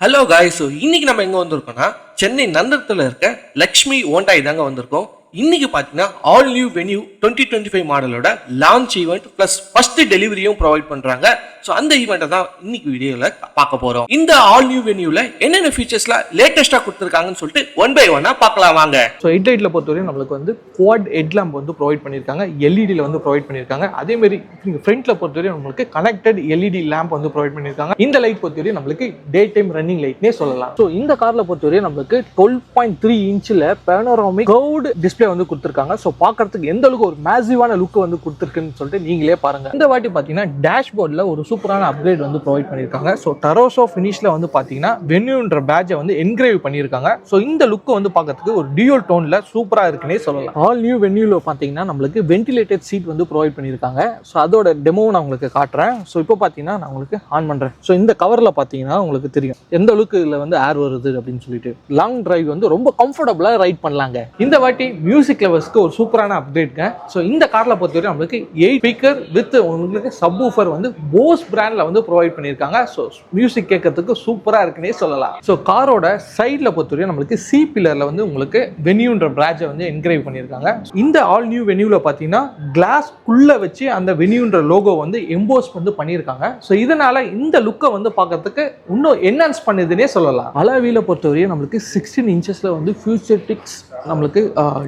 Hello guys, இன்னைக்கு நம்ம எங்க வந்திருக்கோம்னா சென்னை நந்தனத்துல இருக்க லக்ஷ்மி ஹோண்டாய் தாங்க வந்திருக்கோம். இன்னைக்கு பாத்தீங்கன்னா ஆல் நியூ வென்யூ 2025 மாடலோட லான்ச் ஈவெண்ட் பிளஸ் ஃபர்ஸ்ட் டெலிவரியும் ப்ரொவைட் பண்றாங்க. ஸோ அந்த ஈவெண்ட்டை தான் இன்னைக்கு வீடியோல பார்க்க போறோம். இந்த ஆல் நியூ வென்யூல என்னென்ன ஃபீச்சர்ஸ்லாம் லேட்டஸ்டா கொடுத்துருக்காங்கன்னு சொல்லிட்டு ஒன் பை ஒன்னா பார்க்கலாம் வாங்க. ஸோ ஹெட்லைட்ல பொறுத்தவரையும் நம்மளுக்கு வந்து குவாட் ஹெட் லேம்ப் வந்து ப்ரொவைட் பண்ணியிருக்காங்க, எல்இடியில் வந்து ப்ரொவைட் பண்ணியிருக்காங்க. அதே மாதிரி ஃப்ரண்ட்ல பொறுத்தவரையும் நம்மளுக்கு கனெக்டட் எல்இடி லேம்ப் வந்து ப்ரொவைட் பண்ணியிருக்காங்க. இந்த லைட் பொறுத்தவரையும் நம்மளுக்கு டே டைம் ரன்னிங் லைட்னே சொல்லலாம். ஸோ இந்த கார்ல பொறுத்தவரையும் நம்மளுக்கு 12.3 இன்ச்சில் பேனோராமிக் கர்வ்டு டிஸ்பிளே வந்து கொடுத்துருக்காங்க. ஸோ பார்க்கறதுக்கு எந்த அளவுக்கு ஒரு மேசிவான லுக் வந்து கொடுத்துருக்குன்னு சொல்லிட்டு நீங்களே பாருங்க. இந்த வாட்டி பார்த்தீங்கன்னா டேஷ்போர்டில் ஒரு சூப்பரான அப்கிரேட் வந்து ப்ரொவைட் பண்ணியிருக்காங்க. ஸோ டரோசோ ஃபினிஷ்ல வந்து பார்த்தீங்கன்னா வென்யூன்ற பேட்சை வந்து என்கிரேவ் பண்ணியிருக்காங்க. ஸோ இந்த லுக் வந்து பார்க்கறதுக்கு ஒரு டியூல் டோன்ல சூப்பரா இருக்குன்னே சொல்லலாம். ஆல் நியூ வென்யூல பார்த்தீங்கன்னா நம்மளுக்கு வென்டிலேட்டட் சீட் வந்து ப்ரொவைட் பண்ணியிருக்காங்க. ஸோ அதோட டெமோ நான் உங்களுக்கு காட்டுறேன். ஸோ இப்போ பார்த்தீங்கன்னா நான் உங்களுக்கு ஆன் பண்றேன். ஸோ இந்த கவர்ல பார்த்தீங்கன்னா உங்களுக்கு தெரியும் எந்த அளவுக்கு இதில் வந்து ஏர் வருது அப்படின்னு சொல்லிட்டு. லாங் டிரைவ் வந்து ரொம்ப கம்ஃபர்டபுளா ரைட் பண்ணலாங்க. இந்த வாட்டி மியூசிக் லவர்ஸ்க்கு ஒரு சூப்பரான அப்டேட்ங்க. ஸோ இந்த கார்ல பொறுத்தவரை நம்மளுக்கு 8 ஸ்பீக்கர் வித் உங்களுக்கு சப் ஊஃபர் வந்து போஸ் பிராண்ட்ல வந்து ப்ரொவைட் பண்ணியிருக்காங்க. ஸோ மியூசிக் கேட்கறதுக்கு சூப்பரா இருக்குன்னே சொல்லலாம். ஸோ காரோட சைட்ல பொறுத்தவரை நம்மளுக்கு சி பில்லர்ல வந்து உங்களுக்கு வென்யூன்ற பேட்சை வந்து என்கிரேவ் பண்ணியிருக்காங்க. இந்த ஆல் நியூ வென்யூல பார்த்தீங்கன்னா கிளாஸ் குள்ள வச்சு அந்த வென்யூன்ற லோகோ வந்து எம்போஸ் வந்து பண்ணியிருக்காங்க. ஸோ இதனால இந்த லுக்கை வந்து பார்க்கறதுக்கு இன்னும் என்ஹான்ஸ் பண்ணுதுன்னே சொல்லலாம். அலாய் பொறுத்தவரையும் நம்மளுக்கு 16 இன்ச்சஸ்ல வந்து ஃபியூச்சரிஸ்டிக்ஸ் நம்மளுக்கு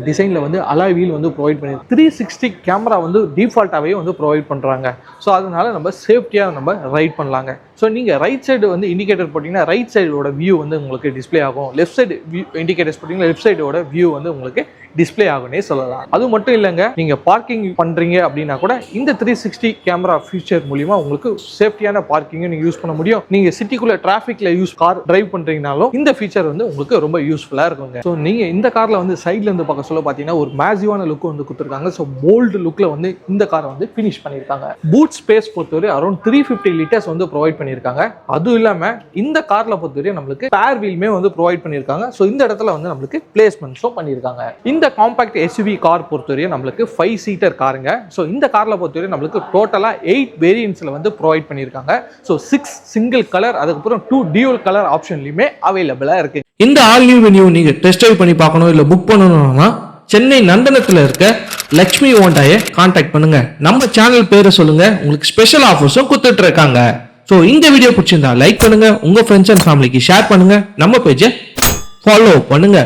டிசைன்ல வந்து அலாய் வீல் வந்து ப்ரொவைட் பண்ணி 360 கேமரா வந்து டிஃபால்ட்டாகவே வந்து ப்ரொவைட் பண்ணுறாங்க. ஸோ அதனால நம்ம சேஃப்டியாக நம்ம ரைட் பண்ணலாங்க. ஸோ நீங்கள் ரைட் சைடு வந்து இண்டிகேட்டர் போட்டிங்கன்னா ரைட் சைடோட வியூ வந்து உங்களுக்கு டிஸ்பிளே ஆகும். லெஃப்ட் சைடு இண்டிகேட்டர்ஸ் போட்டிங்கன்னா லெஃப்ட் சைடோட வியூ வந்து உங்களுக்கு டிஸ்பிளே ஆகும்னே சொல்லலாம். அது மட்டும் இல்லைங்க, நீங்கள் பார்க்கிங் பண்ணுறீங்க அப்படின்னா கூட இந்த 360 கேமரா ஃபீச்சர் மூலிமா உங்களுக்கு சேஃப்டியான பார்க்கிங்கை நீங்கள் யூஸ் பண்ண முடியும். நீங்கள் சிட்டிக்குள்ளே டிராஃபிக்கில் கார் டிரைவ் பண்ணுறீங்கனாலும் இந்த ஃபீச்சர் வந்து உங்களுக்கு ரொம்ப யூஸ்ஃபுல்லாக இருக்குங்க. ஸோ நீங்கள் இந்த காரில் வந்து சைடில் இருந்து பார்க்க சொல்ல பார்த்தீங்கன்னா ஒரு மேசிவான லுக் வந்து கொடுத்துருக்காங்க. ஸோ போல்டு லுக்கில் வந்து இந்த காரை வந்து ஃபினிஷ் பண்ணியிருக்காங்க. பூட் ஸ்பேஸ் பொறுத்தவரை அரௌண்ட் 350 லிட்டர்ஸ் வந்து ப்ரொவைட் பண்ணியிருக்காங்க. அதுவும் இல்லாமல் இந்த காரில் பொறுத்தவரை நம்மளுக்கு ஸ்பேர் வீலுமே வந்து ப்ரொவைட் பண்ணியிருக்காங்க. ஸோ இந்த இடத்துல வந்து நம்மளுக்கு பிளேஸ்மெண்ட்ஸும் பண்ணியிருக்காங்க. இந்த காம்பாக்ட் எஸ்யூவி கார் பொறுத்தவரை நம்மளுக்கு 5 சீட்டர் காருங்க. ஸோ இந்த காரில் பொறுத்தவரை நம்மளுக்கு டோட்டலாக 8 வேரியன்ட்ஸில் வந்து ப்ரொவைட் பண்ணியிருக்காங்க. ஸோ 6 சிங்கிள் கலர், அதுக்கப்புறம் 2 டியூல் கலர் ஆப்ஷன்லையுமே அவைலபிளாக இருக்கு. இந்த ஆல் நியூ வென்யூ நீங்க டெஸ்ட் ட்ரைவ் பண்ணி பார்க்கணும் இல்ல புக் பண்ணணும்னா சென்னை நந்தனத்துல இருக்க லக்ஷ்மி ஹோண்டாயை கான்டாக்ட் பண்ணுங்க. நம்ம சேனல் பேரை சொல்லுங்க, உங்களுக்கு ஸ்பெஷல் ஆஃபர்ஸும் கொடுத்துட்டு இருக்காங்க. ஸோ இந்த வீடியோ பிடிச்சிருந்தா லைக் பண்ணுங்க, உங்க ஃப்ரெண்ட்ஸ் அண்ட் ஃபேமிலிக்கு ஷேர் பண்ணுங்க, நம்ம பேஜை ஃபாலோ பண்ணுங்க.